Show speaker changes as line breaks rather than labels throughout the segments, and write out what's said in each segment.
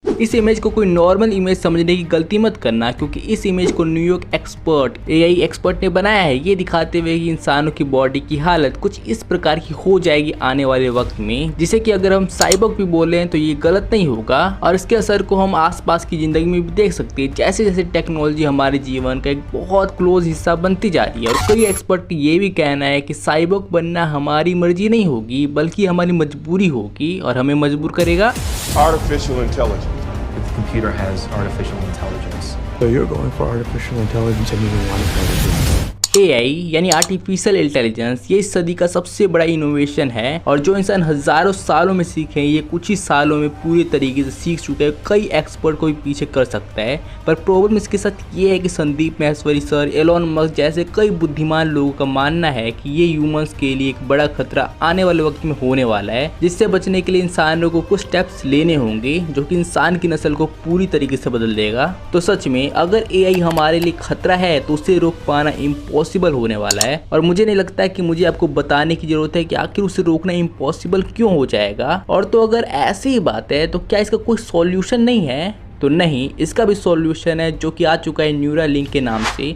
इस इमेज को कोई नॉर्मल इमेज समझने की गलती मत करना, क्योंकि इस इमेज को न्यूयॉर्क एक्सपर्ट एआई एक्सपर्ट ने बनाया है, ये दिखाते हुए कि इंसानों की बॉडी की हालत कुछ इस प्रकार की हो जाएगी आने वाले वक्त में, जिसे कि अगर हम साइबोर्ग भी बोले तो ये गलत नहीं होगा। और इसके असर को हम आसपास की जिंदगी में भी देख सकते हैं, जैसे जैसे टेक्नोलॉजी हमारे जीवन का एक बहुत क्लोज हिस्सा बनती जा रही है। और कई एक्सपर्ट का ये भी कहना है कि साइबोर्ग बनना हमारी मर्जी नहीं होगी, बल्कि हमारी मजबूरी होगी और हमें मजबूर करेगा
Artificial intelligence.
The computer has artificial intelligence.
So you're going for artificial intelligence and you want intelligence.
AI यानी आर्टिफिशियल इंटेलिजेंस ये इस सदी का सबसे बड़ा इनोवेशन है, और जो इंसान हजारों सालों में सीखे ये कुछ ही सालों में पूरे तरीके से सीख चुके हैं। कई एक्सपर्ट को भी पीछे कर सकता है, पर प्रॉब्लम इसके साथ ये है कि Sandeep Maheshwari sir, Elon Musk जैसे कई बुद्धिमान लोगों का मानना है कि ये ह्यूमंस के लिए एक बड़ा खतरा आने वाले वक्त में होने वाला है, जिससे बचने के लिए इंसानों को कुछ स्टेप्स लेने होंगे जो कि इंसान की नस्ल को पूरी तरीके से बदल देगा। तो सच में अगर एआई हमारे लिए खतरा है तो उसे रोक पाना इम्पॉसिबल होने वाला है, और मुझे नहीं लगता है कि मुझे आपको बताने की जरूरत है कि आखिर उसे रोकना इम्पॉसिबल क्यों हो जाएगा। और तो अगर ऐसी ही बात है तो क्या इसका कोई सॉल्यूशन नहीं है? तो नहीं, इसका भी सॉल्यूशन है जो कि आ चुका है न्यूरालिंक के नाम से,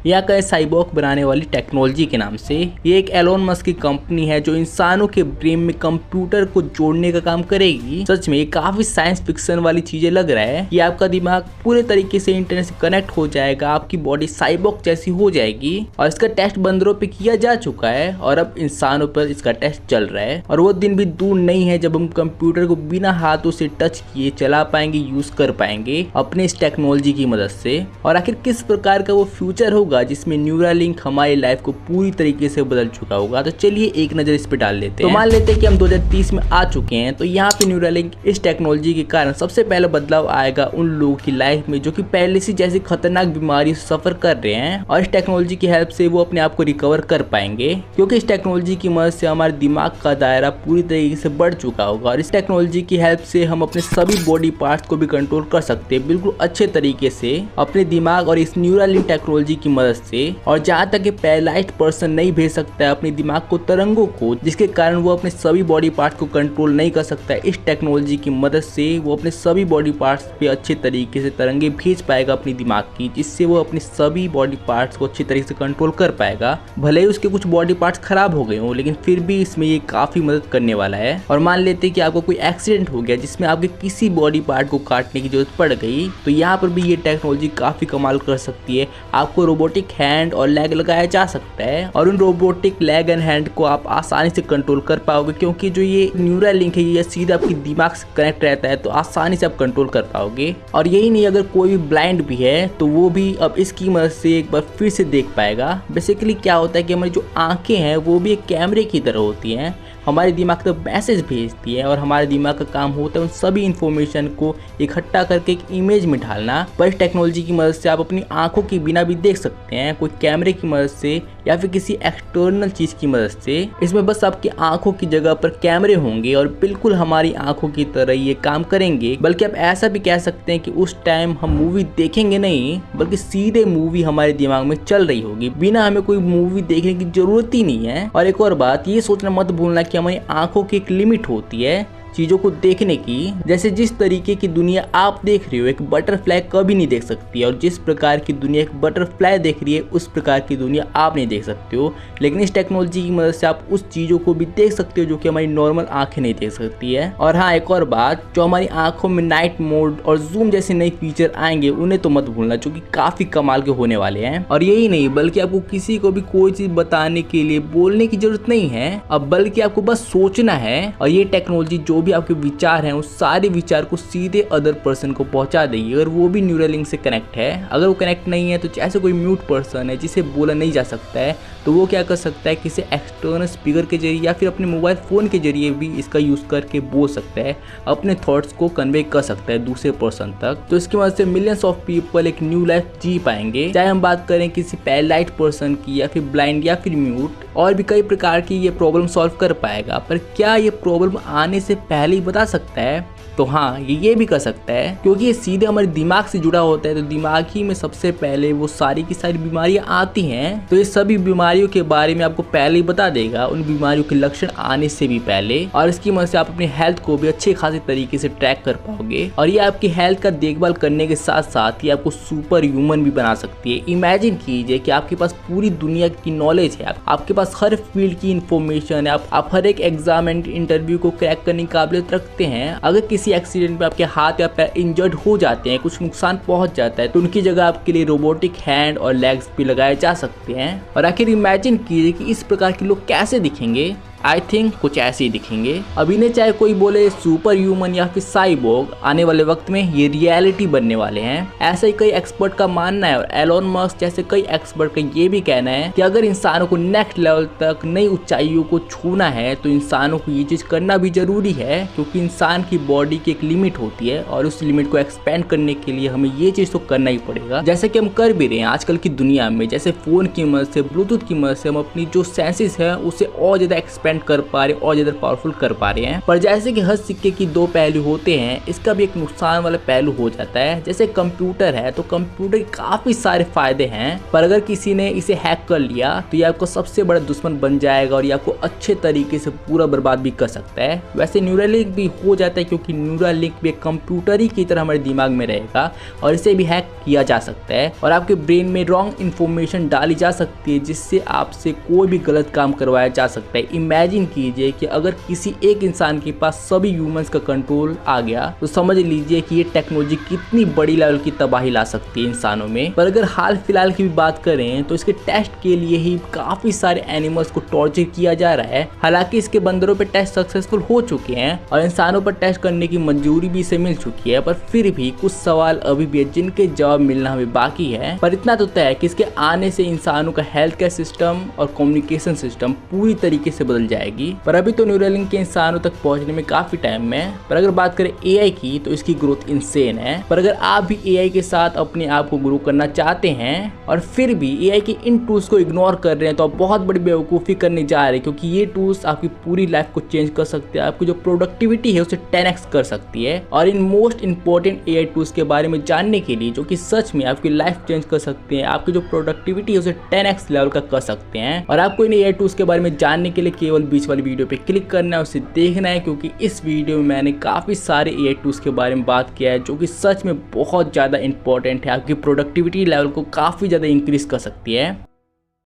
या कहे साइबोर्ग बनाने वाली टेक्नोलॉजी के नाम से। ये एक एलोन मस्क की कंपनी है जो इंसानों के ब्रेन में कंप्यूटर को जोड़ने का काम करेगी। सच में ये काफी साइंस फिक्शन वाली चीजें लग रहा है कि आपका दिमाग पूरे तरीके से इंटरनेट से कनेक्ट हो जाएगा, आपकी बॉडी साइबोर्ग जैसी हो जाएगी। और इसका टेस्ट बंदरों पे किया जा चुका है और अब इंसानों पर इसका टेस्ट चल रहा है। और वो दिन भी दूर नहीं है जब हम कंप्यूटर को बिना हाथों से टच किए चला पाएंगे, यूज कर पाएंगे अपने इस टेक्नोलॉजी की मदद से। और आखिर किस प्रकार का वो फ्यूचर होगा जिसमें न्यूरालिंक हमारी लाइफ को पूरी तरीके से बदल चुका होगा? तो चलिए एक नजर इस पे डाल लेते हैं। तो मान लेते हैं कि हम 2030 में आ चुके हैं, तो यहाँ पे न्यूरालिंक इस टेक्नोलॉजी के कारण सबसे पहले बदलाव आएगा उन लोगों की लाइफ में जो कि पहले से जैसी खतरनाक बीमारी से सफर कर रहे हैं, और इस टेक्नोलॉजी की हेल्प से वो अपने आप को रिकवर कर पाएंगे, क्योंकि इस टेक्नोलॉजी की मदद से हमारे दिमाग का दायरा पूरी तरीके से बढ़ चुका होगा। और इस टेक्नोलॉजी की हेल्प से हम अपने सभी बॉडी पार्ट्स को भी कंट्रोल कर सकते हैं बिल्कुल अच्छे तरीके से अपने दिमाग और इस न्यूरालिंक टेक्नोलॉजी की मदद से। और जहाँ तक पैरालाइज्ड पर्सन नहीं भेज सकता है अपने दिमाग को तरंगों को, जिसके कारण वो अपने सभी बॉडी पार्ट्स को कंट्रोल नहीं कर सकता है, इस टेक्नोलॉजी की मदद से वो अपने सभी बॉडी पार्ट्स पे अच्छे तरीके से तरंगे भेज पाएगा अपने दिमाग की, जिससे वो अपने सभी बॉडी पार्ट्स को अच्छी तरीके से कंट्रोल कर पाएगा। भले ही उसके कुछ बॉडी पार्ट्स खराब हो गए हों, लेकिन फिर भी इसमें ये काफी मदद करने वाला है। और मान लेते हैं कि आपको कोई एक्सीडेंट हो गया जिसमें आपके किसी बॉडी पार्ट को काटने की जरूरत पड़ गई, तो यहाँ पर भी ये टेक्नोलॉजी काफी कमाल कर सकती है। आपको रोबोटिक हैंड और लेग लगाया जा सकता है, और उन रोबोटिक लेग एंड हैंड को आप आसानी से कंट्रोल कर पाओगे, क्योंकि जो ये न्यूरालिंक है ये सीधा आपके दिमाग से कनेक्ट रहता है, तो आसानी से आप कंट्रोल कर पाओगे। और यही नहीं, अगर कोई भी ब्लाइंड भी है तो वो भी अब इसकी मदद से एक बार फिर से देख पाएगा। बेसिकली क्या होता है कि हमारी जो आंखें हैं वो भी एक कैमरे की तरह होती हैं, हमारे दिमाग तक मैसेज भेजती है, और हमारे दिमाग का काम होता है उन सभी इंफॉर्मेशन को इकट्ठा करके एक इमेज में ढालना। पर इस टेक्नोलॉजी की मदद से आप अपनी आंखों के बिना भी देख सकते हैं, कोई कैमरे की मदद से या फिर किसी एक्सटर्नल चीज की मदद से। इसमें बस आपकी आंखों की जगह पर कैमरे होंगे और बिल्कुल हमारी आंखों की तरह ये काम करेंगे। बल्कि आप ऐसा भी कह सकते हैं कि उस टाइम हम मूवी देखेंगे नहीं, बल्कि सीधे मूवी हमारे दिमाग में चल रही होगी, बिना हमें कोई मूवी देखने की जरूरत ही नहीं है। और एक और बात, ये सोचना मत भूलना कि हमारी आंखों की एक लिमिट होती है चीज़ों को देखने की। जैसे जिस तरीके की दुनिया आप देख रहे हो एक बटरफ्लाई कभी नहीं देख सकती है, और जिस प्रकार की दुनिया एक बटरफ्लाई देख रही है उस प्रकार की दुनिया आप नहीं देख सकते हो। लेकिन इस टेक्नोलॉजी की मदद से आप उस चीज़ों को भी देख सकते हो जो कि हमारी नॉर्मल आंखें नहीं देख सकती है। और हाँ, एक और बात, जो हमारी आंखों में नाइट मोड और जूम जैसे नए फीचर आएंगे उन्हें तो मत भूलना, जो कि काफ़ी कमाल के होने वाले हैं। और यही नहीं, बल्कि आपको किसी को भी कोई चीज़ बताने के लिए बोलने की जरूरत नहीं है, अब बल्कि आपको बस सोचना है, और ये टेक्नोलॉजी जो भी आपके विचार हैं उस सारे विचार को सीधे अदर पर्सन को पहुंचा देगी, अगर वो भी न्यूरालिंक से कनेक्ट है। अगर वो कनेक्ट नहीं है तो जैसे कोई म्यूट पर्सन है जिसे बोला नहीं जा सकता है, तो वो क्या कर सकता है, किसी एक्सटर्नल स्पीकर के जरिए या फिर अपने मोबाइल फ़ोन के जरिए भी इसका यूज़ करके बोल सकता है, अपने थॉट्स को कन्वे कर सकता है दूसरे पर्सन तक। तो इसकी मदद से मिलियंस ऑफ पीपल एक न्यू लाइफ जी पाएंगे, चाहे हम बात करें किसी पैरालाइज्ड पर्सन की या फिर ब्लाइंड या फिर म्यूट, और भी कई प्रकार की ये प्रॉब्लम सॉल्व कर पाएगा। पर क्या ये प्रॉब्लम आने से पहले ही बता सकता है, तो हाँ ये भी कर सकता है, क्योंकि ये सीधे हमारे दिमाग से जुड़ा होता है। तो दिमाग ही में सबसे पहले वो सारी की सारी बीमारियां आती हैं, तो ये सभी बीमारियों के बारे में आपको पहले ही बता देगा, उन बीमारियों के लक्षण आने से भी पहले। और इसकी मदद से आप अपनी हेल्थ को भी अच्छे खासे तरीके से ट्रैक कर पाओगे। और ये आपकी हेल्थ का देखभाल करने के साथ साथ ही आपको सुपर ह्यूमन भी बना सकती है। इमेजिन कीजिए कि आपके पास पूरी दुनिया की नॉलेज है, आपके पास हर फील्ड की इंफॉर्मेशन है, आप हर एक एग्जाम एंड इंटरव्यू को क्रैक करने की काबिलियत रखते हैं। अगर किसी एक्सीडेंट में आपके हाथ या पैर इंजर्ड हो जाते हैं, कुछ नुकसान पहुंच जाता है, तो उनकी जगह आपके लिए रोबोटिक हैंड और लेग्स भी लगाए जा सकते हैं। और आखिर इमेजिन कीजिए कि इस प्रकार के लोग कैसे दिखेंगे। आई थिंक कुछ ऐसे ही दिखेंगे। अब इन्हें चाहे कोई बोले सुपर ह्यूमन या फिर साइबोर्ग, आने वाले वक्त में ये रियलिटी बनने वाले हैं, ऐसा ही कई एक्सपर्ट का मानना है। और एलोन मस्क जैसे कई एक्सपर्ट का ये भी कहना है कि अगर इंसानों को नेक्स्ट लेवल तक नई ऊंचाइयों को छूना है तो इंसानों को ये चीज करना भी जरूरी है, क्योंकि इंसान की बॉडी की एक लिमिट होती है और उस लिमिट को एक्सपेंड करने के लिए हमें ये चीज तो करना ही पड़ेगा, जैसे कि हम कर भी रहे हैं आजकल की दुनिया में। जैसे फोन की मदद से, ब्लूटूथ की मदद से हम अपनी जो सेंसेस है उसे और ज्यादा एक्सपेंड कर पा रहे और ज्यादा पावरफुल कर पा रहे हैं। पर जैसे कि हर सिक्के की दो पहलू होते हैं, इसका भी एक नुकसान वाला पहलू हो जाता है। जैसे कंप्यूटर है तो कंप्यूटर के काफी सारे फायदे हैं, पर अगर किसी ने इसे हैक कर लिया तो ये आपको सबसे बड़ा दुश्मन बन जाएगा और ये आपको अच्छे तरीके से पूरा बर्बाद भी कर सकता है। वैसे न्यूरल लिंक भी हो जाता है, क्योंकि न्यूरल लिंक भी एक कंप्यूटर ही की तरह हमारे दिमाग में रहेगा और इसे भी हैक किया जा सकता है और आपके ब्रेन में रॉन्ग इन्फॉर्मेशन डाली जा सकती है, जिससे आपसे कोई भी गलत काम करवाया जा सकता है। इमेजिन कीजिए कि अगर किसी एक इंसान के पास सभी ह्यूमंस का कंट्रोल आ गया तो समझ लीजिए कि ये टेक्नोलॉजी कितनी बड़ी लेवल की तबाही ला सकती है इंसानों में। पर अगर हाल फिलहाल की भी बात करें तो इसके टेस्ट के लिए ही काफी सारे एनिमल्स को टॉर्चर किया जा रहा है। हालांकि इसके बंदरों पे टेस्ट सक्सेसफुल हो चुके हैं और इंसानों पर टेस्ट करने की मंजूरी भी इसे मिल चुकी है, पर फिर भी कुछ सवाल अभी भी है जिनके जवाब मिलना हमें बाकी है। पर इतना तो तय है कि इसके आने से इंसानों का हेल्थ केयर सिस्टम और कम्युनिकेशन सिस्टम पूरी तरीके से बदल जाएगी। पर अभी तो न्यूरल लिंक के इंसानों तक पहुंचने में काफी टाइम है। पर अगर बात करें एआई की तो इसकी ग्रोथ इंसेन है। पर अगर आप भी एआई के साथ अपने आप को ग्रो करना चाहते हैं और फिर भी एआई के इन टूल्स को इग्नोर कर रहे हैं तो आप बहुत बड़ी बेवकूफ़ी करने जा रहे हैं, क्योंकि ये टूल्स आपकी पूरी लाइफ को चेंज कर सकते हैं, आपकी जो प्रोडक्टिविटी है उसे 10x कर सकती है। और in most important AI tools के बारे में जानने के लिए, जो कि सच में आपकी लाइफ चेंज कर सकते हैं, आपकी जो प्रोडक्टिविटी है उसे 10x लेवल का कर सकते हैं। और आपको इन एआई टूल्स के बारे में जानने के लिए केवल बीच वाली वीडियो पे क्लिक करना है, उसे देखना है, क्योंकि इस वीडियो में मैंने काफ़ी सारे एआई टूल्स के बारे में बात किया है जो कि सच में बहुत ज़्यादा इंपॉर्टेंट है, आपकी प्रोडक्टिविटी लेवल को काफ़ी ज़्यादा इंक्रीज कर सकती है।